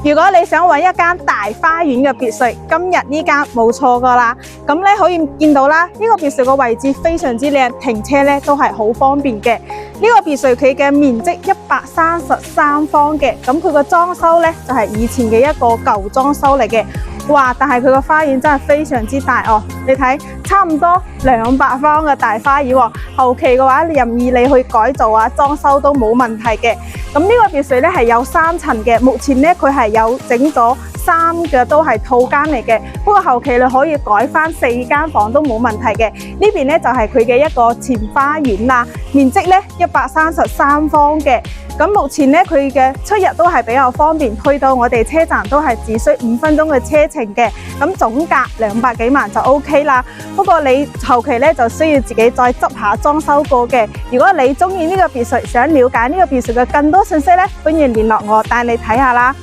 如果你想揾一間大花園嘅別墅，今日呢間冇錯噶啦。咁咧可以見到啦，呢個別墅嘅位置非常之靚，停車咧都係好方便嘅。呢個別墅佢嘅面積133方嘅，咁佢個裝修咧就係以前嘅一個舊裝修嚟嘅。哇！但係佢個花園真係非常之大哦，你睇差唔多200方嘅大花園喎。後期嘅話，任意你去改造啊、裝修都冇問題嘅。咁呢個別墅咧係有3層嘅，目前咧佢係有整咗3個都係套間嚟嘅。不過後期你可以改翻4間房都冇問題嘅。呢邊咧就係佢嘅一個前花園啦，面積咧133方嘅。咁目前咧佢嘅出入都係比較方便，去到我哋車站都係只需5分鐘嘅車程嘅。咁總價200幾萬就 OK 啦。不過你後期咧就需要自己再執下裝修過嘅。如果你中意呢個別墅，想了解呢個別墅嘅更多信息咧，歡迎聯絡我帶你睇下啦。